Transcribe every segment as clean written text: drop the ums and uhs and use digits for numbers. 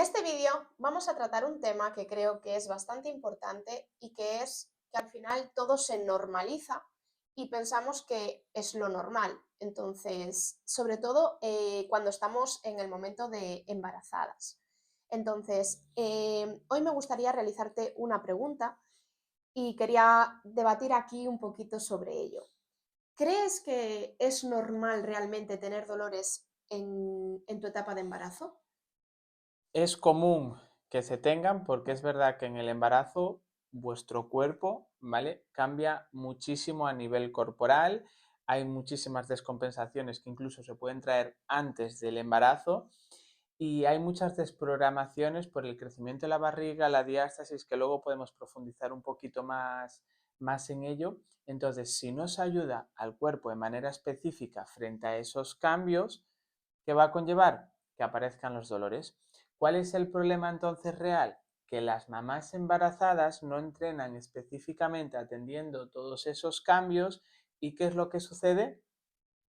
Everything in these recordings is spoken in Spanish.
este vídeo vamos a tratar un tema que creo que es bastante importante y que es que al final todo se normaliza y pensamos que es lo normal. Entonces, sobre todo cuando estamos en el momento de embarazadas. Entonces, hoy me gustaría realizarte una pregunta y quería debatir aquí un poquito sobre ello. ¿Crees que es normal realmente tener dolores en tu etapa de embarazo? Es común que se tengan porque es verdad que en el embarazo vuestro cuerpo, ¿vale? Cambia muchísimo a nivel corporal, hay muchísimas descompensaciones que incluso se pueden traer antes del embarazo y hay muchas desprogramaciones por el crecimiento de la barriga, la diástasis, que luego podemos profundizar un poquito más en ello. Entonces, si no se ayuda al cuerpo de manera específica frente a esos cambios, ¿qué va a conllevar? Que aparezcan los dolores. ¿Cuál es el problema entonces real? Que las mamás embarazadas no entrenan específicamente atendiendo todos esos cambios y ¿qué es lo que sucede?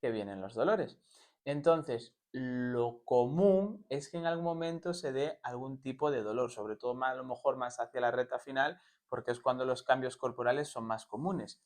Que vienen los dolores. Entonces, lo común es que en algún momento se dé algún tipo de dolor, sobre todo a lo mejor más hacia la recta final, porque es cuando los cambios corporales son más comunes.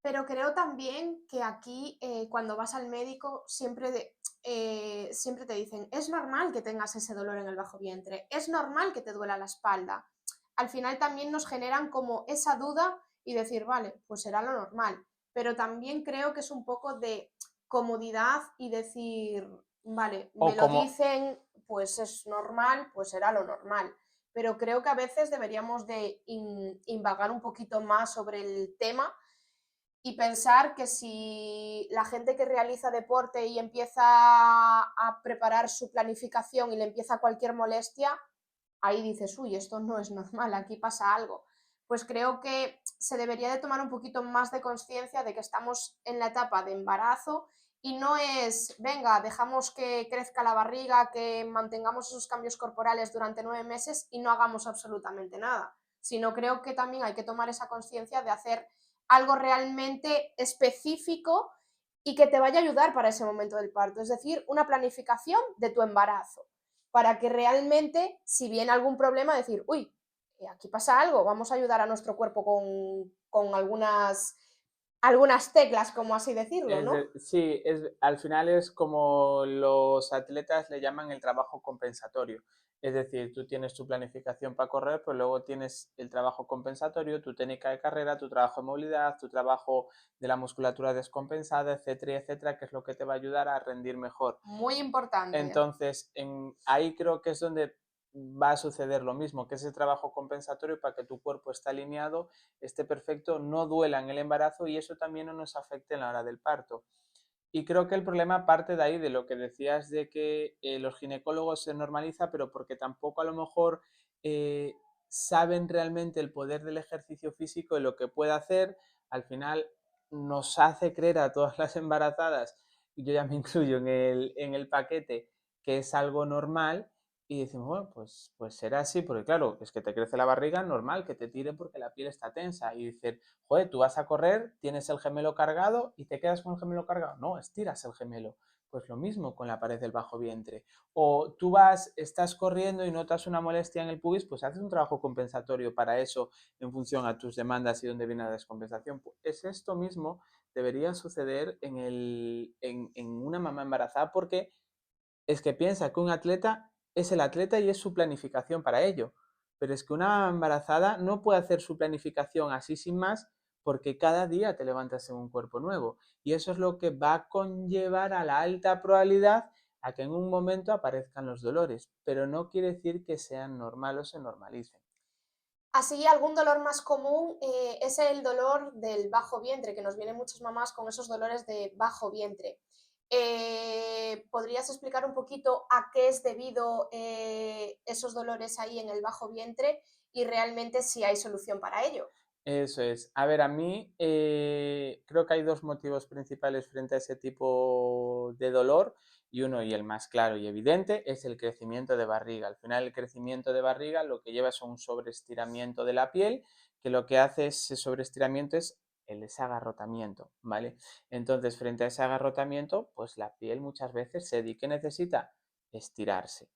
Pero creo también que aquí, cuando vas al médico, siempre te dicen, es normal que tengas ese dolor en el bajo vientre, es normal que te duela la espalda. Al final también nos generan como esa duda y decir, vale, pues será lo normal. Pero también creo que es un poco de comodidad y decir, vale, O me lo como, dicen, pues es normal, pues será lo normal. Pero creo que a veces deberíamos de indagar un poquito más sobre el tema y pensar que si la gente que realiza deporte y empieza a preparar su planificación y le empieza cualquier molestia, ahí dices, uy, esto no es normal, aquí pasa algo. Pues creo que se debería de tomar un poquito más de conciencia de que estamos en la etapa de embarazo y no es, venga, dejamos que crezca la barriga, que mantengamos esos cambios corporales durante 9 meses y no hagamos absolutamente nada, sino creo que también hay que tomar esa conciencia de hacer algo realmente específico y que te vaya a ayudar para ese momento del parto, es decir, una planificación de tu embarazo, para que realmente, si viene algún problema, decir, uy, aquí pasa algo, vamos a ayudar a nuestro cuerpo con algunas teclas, como así decirlo, ¿no? Sí, al final es como los atletas le llaman el trabajo compensatorio. Es decir, tú tienes tu planificación para correr, pero luego tienes el trabajo compensatorio, tu técnica de carrera, tu trabajo de movilidad, tu trabajo de la musculatura descompensada, etcétera, etcétera, que es lo que te va a ayudar a rendir mejor. Muy importante. Entonces, ahí creo que es donde va a suceder lo mismo, que ese trabajo compensatorio para que tu cuerpo esté alineado, esté perfecto, no duela en el embarazo y eso también no nos afecte en la hora del parto. Y creo que el problema parte de ahí, de lo que decías de que los ginecólogos se normaliza, pero porque tampoco a lo mejor eh, saben realmente el poder del ejercicio físico y lo que puede hacer. Al final nos hace creer a todas las embarazadas, y yo ya me incluyo en el paquete, que es algo normal y decimos, bueno, pues será así, porque claro, es que te crece la barriga, normal que te tire porque la piel está tensa. Y dices, joder, tú vas a correr, tienes el gemelo cargado y te quedas con el gemelo cargado. No, estiras el gemelo. Pues lo mismo con la pared del bajo vientre. O tú estás corriendo y notas una molestia en el pubis, pues haces un trabajo compensatorio para eso en función a tus demandas y dónde viene la descompensación. Pues es esto mismo debería suceder en una mamá embarazada porque es que piensa que un atleta es el atleta y es su planificación para ello. Pero es que una embarazada no puede hacer su planificación así sin más porque cada día te levantas en un cuerpo nuevo. Y eso es lo que va a conllevar a la alta probabilidad a que en un momento aparezcan los dolores. Pero no quiere decir que sean normales o se normalicen. Así, algún dolor más común es el dolor del bajo vientre, que nos vienen muchas mamás con esos dolores de bajo vientre. ¿Podrías explicar un poquito a qué es debido esos dolores ahí en el bajo vientre y realmente si hay solución para ello? Eso es. A ver, a mí creo que hay dos motivos principales frente a ese tipo de dolor y uno y el más claro y evidente es el crecimiento de barriga. Al final el crecimiento de barriga lo que lleva es un sobreestiramiento de la piel, que lo que hace ese sobreestiramiento es ese agarrotamiento, ¿vale? Entonces, frente a ese agarrotamiento, pues la piel muchas veces se ¿qué necesita? Estirarse.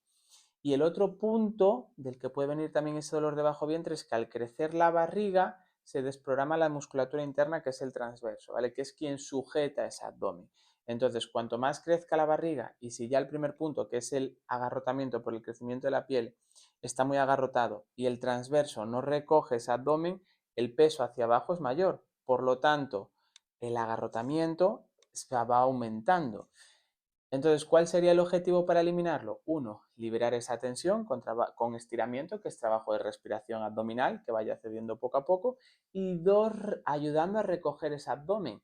Y el otro punto del que puede venir también ese dolor de bajo vientre es que al crecer la barriga se desprograma la musculatura interna, que es el transverso, ¿vale? Que es quien sujeta ese abdomen. Entonces, cuanto más crezca la barriga, y si ya el primer punto, que es el agarrotamiento por el crecimiento de la piel, está muy agarrotado y el transverso no recoge ese abdomen, el peso hacia abajo es mayor. Por lo tanto, el agarrotamiento se va aumentando. Entonces, ¿cuál sería el objetivo para eliminarlo? Uno, liberar esa tensión con estiramiento, que es trabajo de respiración abdominal, que vaya cediendo poco a poco. Y dos, ayudando a recoger ese abdomen,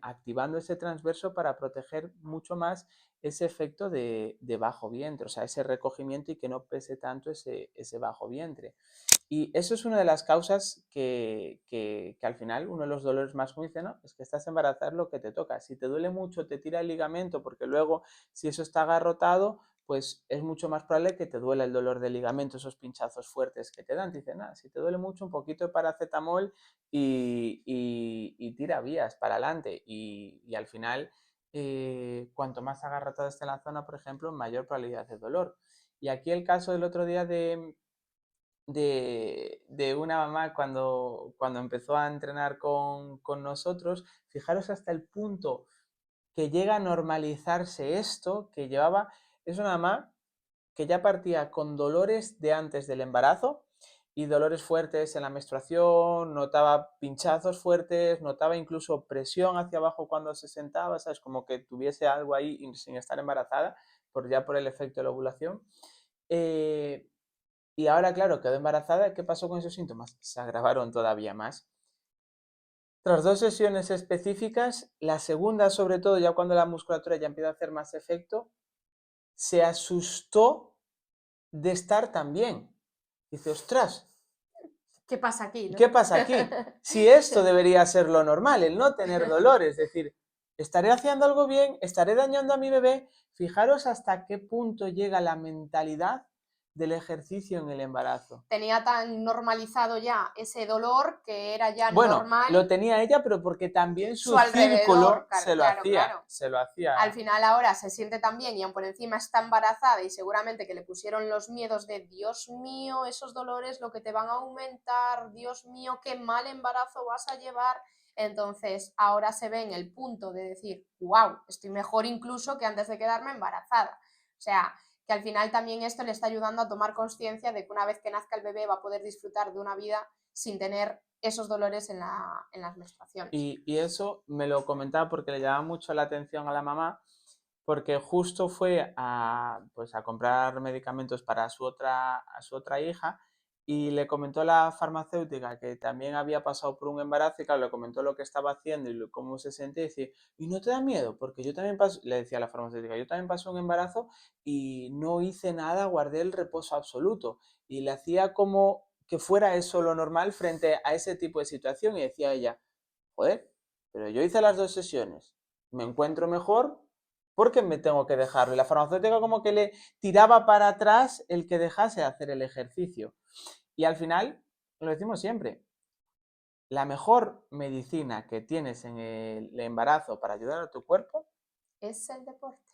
activando ese transverso para proteger mucho más ese efecto de bajo vientre, o sea, ese recogimiento y que no pese tanto ese bajo vientre. Y eso es una de las causas que al final, uno de los dolores más comunes, ¿no? Es que estás embarazada, es lo que te toca. Si te duele mucho, te tira el ligamento, porque luego, si eso está agarrotado, pues es mucho más probable que te duela el dolor del ligamento, esos pinchazos fuertes que te dan. Te dicen, nada, si te duele mucho, un poquito de paracetamol y tira vías para adelante. Y al final, cuanto más agarrotado esté la zona, por ejemplo, mayor probabilidad de dolor. Y aquí el caso del otro día de una mamá cuando empezó a entrenar con nosotros, fijaros hasta el punto que llega a normalizarse esto, que llevaba, es una mamá que ya partía con dolores de antes del embarazo y dolores fuertes en la menstruación, notaba pinchazos fuertes, notaba incluso presión hacia abajo cuando se sentaba, ¿sabes? Como que tuviese algo ahí sin estar embarazada, ya por el efecto de la ovulación. Eh, y ahora, claro, quedó embarazada. ¿Qué pasó con esos síntomas? Se agravaron todavía más. Tras 2 sesiones específicas, la segunda, sobre todo, ya cuando la musculatura ya empieza a hacer más efecto, se asustó de estar tan bien. Dice, ostras, ¿Qué pasa aquí, no? ¿qué pasa aquí? Si esto debería ser lo normal, el no tener dolor, es decir, ¿estaré haciendo algo bien? ¿Estaré dañando a mi bebé? Fijaros hasta qué punto llega la mentalidad del ejercicio en el embarazo. Tenía tan normalizado ya ese dolor que era ya Bueno, lo normal tenía ella, pero porque también su su alrededor, círculo claro, claro, claro. se lo hacía. Al final ahora se siente tan bien y aún por encima está embarazada y seguramente que le pusieron los miedos de Dios mío, esos dolores lo que te van a aumentar, Dios mío, qué mal embarazo vas a llevar. Entonces ahora se ve en el punto de decir, wow, estoy mejor incluso que antes de quedarme embarazada. O sea, que al final también esto le está ayudando a tomar conciencia de que una vez que nazca el bebé va a poder disfrutar de una vida sin tener esos dolores en las menstruaciones. Y eso me lo comentaba porque le llamaba mucho la atención a la mamá, porque justo fue pues a comprar medicamentos para a su otra hija y le comentó la farmacéutica que también había pasado por un embarazo y claro, le comentó lo que estaba haciendo y cómo se sentía y decía, ¿y no te da miedo? Porque yo también paso, le decía a la farmacéutica, yo también pasé un embarazo y no hice nada, guardé el reposo absoluto y le hacía como que fuera eso lo normal frente a ese tipo de situación y decía ella, joder, pero yo hice las 2 sesiones, me encuentro mejor, ¿por qué me tengo que dejarlo? Y la farmacéutica como que le tiraba para atrás el que dejase de hacer el ejercicio. Y al final, lo decimos siempre, la mejor medicina que tienes en el embarazo para ayudar a tu cuerpo Es el deporte.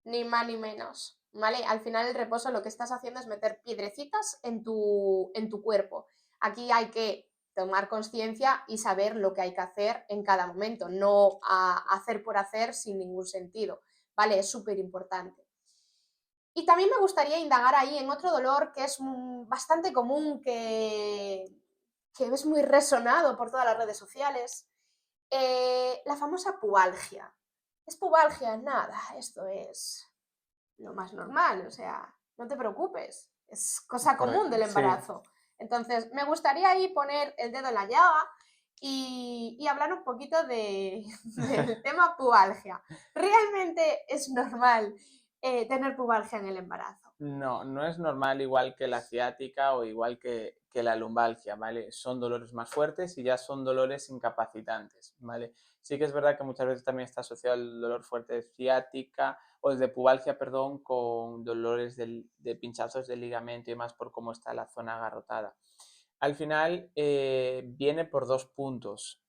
Ni más ni menos. ¿Vale? Al final el reposo lo que estás haciendo es meter piedrecitas en tu cuerpo. Aquí hay que tomar conciencia y saber lo que hay que hacer en cada momento, no hacer por hacer sin ningún sentido. ¿Vale? Es súper importante. Y también me gustaría indagar ahí en otro dolor que es bastante común, que es muy resonado por todas las redes sociales, la famosa pubalgia. ¿Es pubalgia? Nada, esto es lo más normal, o sea, no te preocupes, es cosa común del sí. embarazo. Entonces, me gustaría ahí poner el dedo en la llaga y hablar un poquito del tema pubalgia. ¿Realmente es normal tener pubalgia en el embarazo? No, no es normal igual que la ciática o igual que la lumbalgia, ¿vale? Son dolores más fuertes y ya son dolores incapacitantes, ¿vale? Sí que es verdad que muchas veces también está asociado el dolor fuerte de ciática o de pubalgia, perdón, con dolores de pinchazos del ligamento y más por cómo está la zona agarrotada. Al final viene por 2 puntos.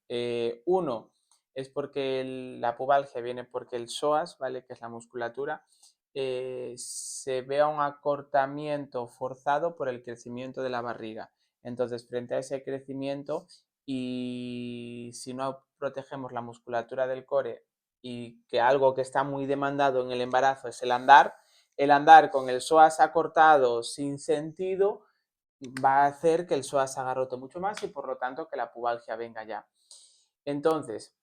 Uno es porque la pubalgia viene porque el psoas, ¿vale? Que es la musculatura, se vea un acortamiento forzado por el crecimiento de la barriga. Entonces, frente a ese crecimiento, y si no protegemos la musculatura del core, y que algo que está muy demandado en el embarazo es el andar con el psoas acortado sin sentido va a hacer que el psoas se agarrote mucho más y por lo tanto que la pubalgia venga ya. Entonces,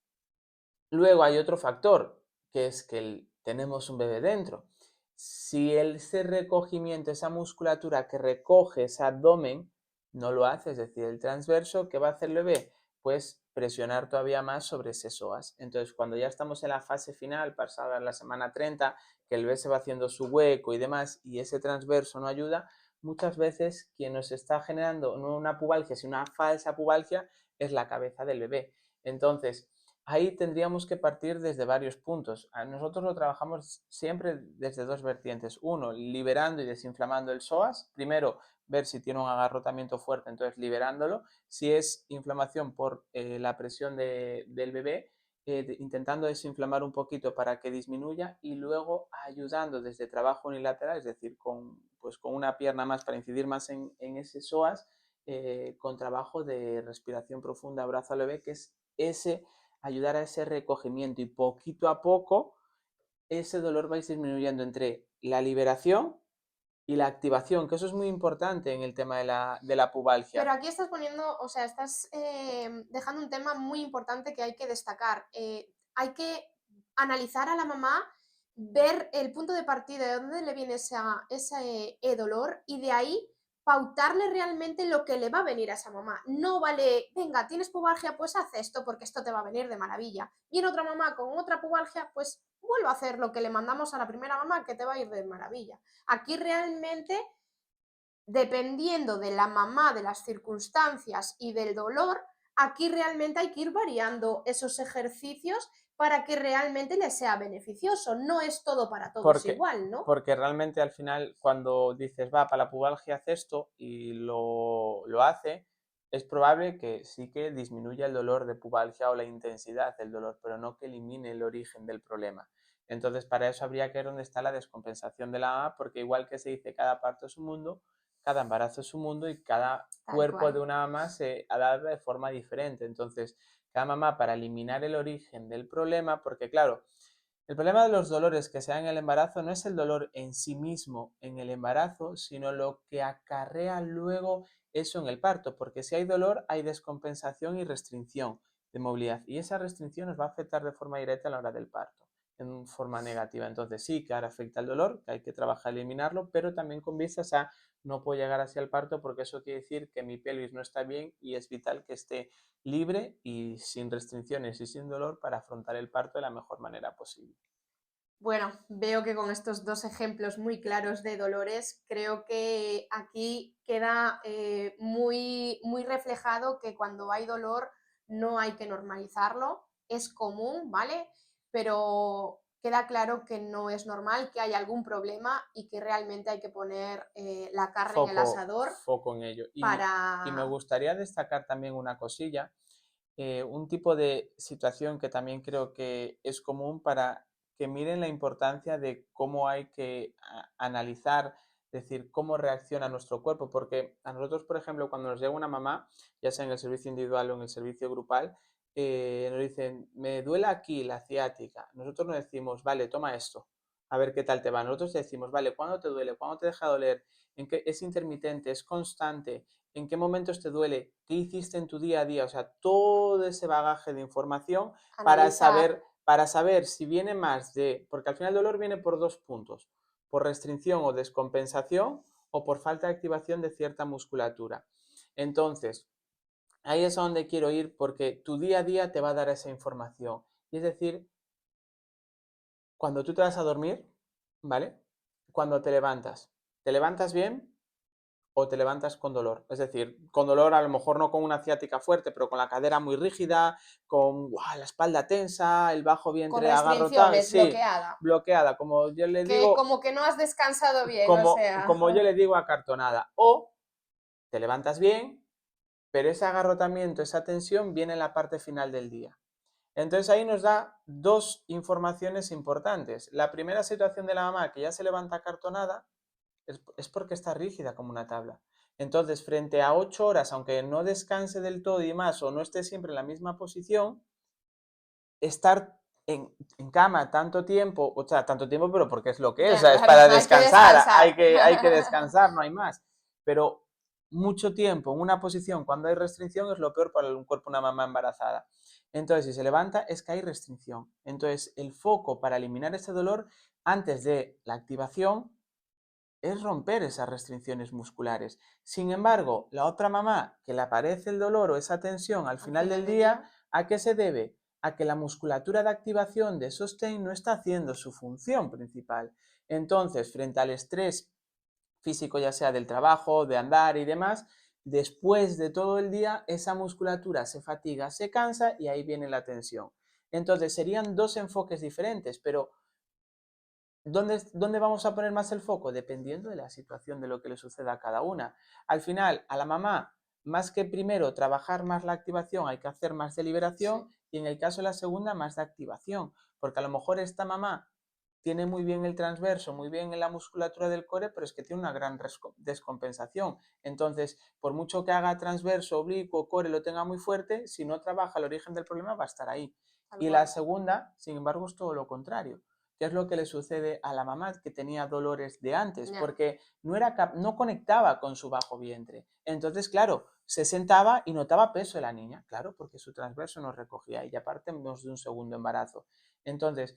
luego hay otro factor, que es que tenemos un bebé dentro. Si ese recogimiento, esa musculatura que recoge ese abdomen, no lo hace, es decir, el transverso, ¿qué va a hacer el bebé? Pues presionar todavía más sobre ese psoas. Entonces, cuando ya estamos en la fase final, pasada la semana 30, que el bebé se va haciendo su hueco y demás, y ese transverso no ayuda, muchas veces quien nos está generando no una pubalgia, sino una falsa pubalgia, es la cabeza del bebé. Entonces, ahí tendríamos que partir desde varios puntos. Nosotros lo trabajamos siempre desde dos vertientes. Uno, liberando y desinflamando el psoas. Primero, ver si tiene un agarrotamiento fuerte, entonces liberándolo. Si es inflamación por la presión del bebé, intentando desinflamar un poquito para que disminuya y luego ayudando desde trabajo unilateral, es decir, pues con una pierna más para incidir más en ese psoas, con trabajo de respiración profunda, abrazo al bebé, que es ayudar a ese recogimiento y poquito a poco ese dolor va a ir disminuyendo entre la liberación y la activación, que eso es muy importante en el tema de la pubalgia. Pero aquí estás poniendo, o sea, estás dejando un tema muy importante que hay que destacar. Hay que analizar a la mamá, ver el punto de partida, de dónde le viene ese dolor y de ahí pautarle realmente lo que le va a venir a esa mamá. No vale, venga, tienes pubalgia, pues haz esto porque esto te va a venir de maravilla. Viene otra mamá con otra pubalgia, pues vuelve a hacer lo que le mandamos a la primera mamá que te va a ir de maravilla. Aquí realmente, dependiendo de la mamá, de las circunstancias y del dolor, aquí realmente hay que ir variando esos ejercicios para que realmente les sea beneficioso. No es todo para todos igual, ¿no? Porque realmente al final cuando dices, va, para la pubalgia haz esto y lo hace, es probable que sí que disminuya el dolor de pubalgia o la intensidad del dolor, pero no que elimine el origen del problema. Entonces, para eso habría que ver dónde está la descompensación de la mama, porque igual que se dice cada parto es un mundo, cada embarazo es un mundo y cada cuerpo de una mamá se adapta de forma diferente. Entonces, cada mamá para eliminar el origen del problema, porque claro, el problema de los dolores que se dan en el embarazo no es el dolor en sí mismo en el embarazo, sino lo que acarrea luego eso en el parto, porque si hay dolor hay descompensación y restricción de movilidad y esa restricción nos va a afectar de forma directa a la hora del parto, en forma negativa. Entonces sí, que ahora afecta el dolor, que hay que trabajar eliminarlo, pero también con vistas a no puedo llegar hacia el parto porque eso quiere decir que mi pelvis no está bien y es vital que esté libre y sin restricciones y sin dolor para afrontar el parto de la mejor manera posible. Bueno, veo que con estos dos ejemplos muy claros de dolores, creo que aquí queda muy, muy reflejado que cuando hay dolor no hay que normalizarlo, es común, ¿vale? Pero queda claro que no es normal, que hay algún problema y que realmente hay que poner la carne en el asador Foco en ello. Y me para... gustaría destacar también una cosilla, un tipo de situación que también creo que es común para que miren la importancia de cómo hay que analizar, es decir, cómo reacciona nuestro cuerpo, porque a nosotros, por ejemplo, cuando nos llega una mamá, ya sea en el servicio individual o en el servicio grupal, nos dicen, me duele aquí la ciática. Nosotros nos decimos, vale, toma esto, a ver qué tal te va. Nosotros decimos, vale, ¿cuándo te duele? ¿Cuándo te deja doler? ¿En qué es intermitente? ¿Es constante? ¿En qué momentos te duele? ¿Qué hiciste en tu día a día? O sea, todo ese bagaje de información analizar. para saber si viene más de, porque al final el dolor viene por dos puntos, por restricción o descompensación o por falta de activación de cierta musculatura. Entonces, ahí es a donde quiero ir porque tu día a día te va a dar esa información. Y es decir, cuando tú te vas a dormir, ¿vale? Cuando te levantas bien, o te levantas con dolor. Es decir, con dolor a lo mejor no con una ciática fuerte, pero con la cadera muy rígida, con la espalda tensa, el bajo Con vientre agarrotado, restricciones, sí, bloqueada. bloqueada, como yo le Que digo, como que no has descansado bien, o sea... como yo le digo, acartonada. O te levantas bien, pero ese agarrotamiento, esa tensión viene en la parte final del día. Entonces ahí nos da dos informaciones importantes. La primera situación de la mamá que ya se levanta cartonada es porque está rígida como una tabla. Entonces, frente a 8 horas, aunque no descanse del todo y más, o no esté siempre en la misma posición, estar en cama tanto tiempo, o sea, tanto tiempo, pero porque es lo que es, o Ya, sea, es claro, para hay que descansar, descansar. hay que descansar, no hay más. Pero mucho tiempo en una posición cuando hay restricción es lo peor para un cuerpo de una mamá embarazada. Entonces, si se levanta es que hay restricción. Entonces, el foco para eliminar ese dolor antes de la activación es romper esas restricciones musculares. Sin embargo, la otra mamá que le aparece el dolor o esa tensión al final del día, ¿a qué se debe? A que la musculatura de activación de sostén no está haciendo su función principal. Entonces, frente al estrés físico, ya sea del trabajo, de andar y demás, después de todo el día, esa musculatura se fatiga, se cansa y ahí viene la tensión. Entonces, serían dos enfoques diferentes, pero ¿dónde vamos a poner más el foco? Dependiendo de la situación, de lo que le suceda a cada una. Al final, a la mamá, más que primero trabajar más la activación, hay que hacer más de liberación, Sí. y en el caso de la segunda, más de activación, porque a lo mejor esta mamá tiene muy bien el transverso, muy bien en la musculatura del core, pero es que tiene una gran descompensación. Entonces, por mucho que haga transverso, oblicuo, core, lo tenga muy fuerte, si no trabaja el origen del problema, va a estar ahí. Tal Y la cual. segunda, sin embargo, es todo lo contrario. ¿Qué es lo que le sucede a la mamá que tenía dolores de antes? Ya. Porque no conectaba con su bajo vientre. Entonces, claro, se sentaba y notaba peso en la niña, claro, porque su transverso no recogía y aparte de un segundo embarazo. Entonces,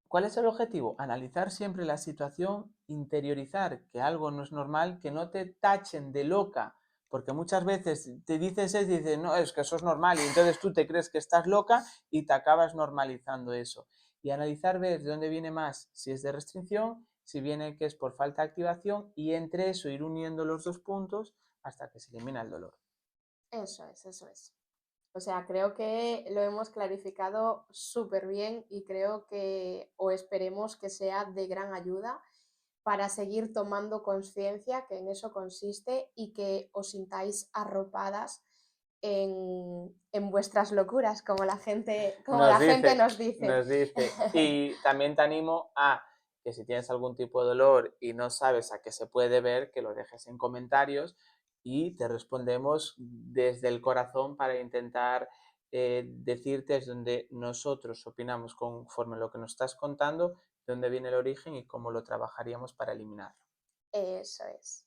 ¿cuál es el objetivo? Analizar siempre la situación, interiorizar que algo no es normal, que no te tachen de loca, porque muchas veces te dices eso y dices, no, es que eso es normal, y entonces tú te crees que estás loca y te acabas normalizando eso. Y analizar, ver de dónde viene más, si es de restricción, si viene que es por falta de activación, y entre eso ir uniendo los dos puntos hasta que se elimina el dolor. Eso es, eso es. O sea, creo que lo hemos clarificado súper bien y creo que, o esperemos que sea de gran ayuda para seguir tomando conciencia, que en eso consiste, y que os sintáis arropadas en vuestras locuras, como Nos la gente dice, nos dice. nos dice. Y también te animo a que si tienes algún tipo de dolor y no sabes a qué se puede ver, que lo dejes en comentarios y te respondemos desde el corazón para intentar decirte es donde nosotros opinamos conforme lo que nos estás contando, de dónde viene el origen y cómo lo trabajaríamos para eliminarlo. Eso es.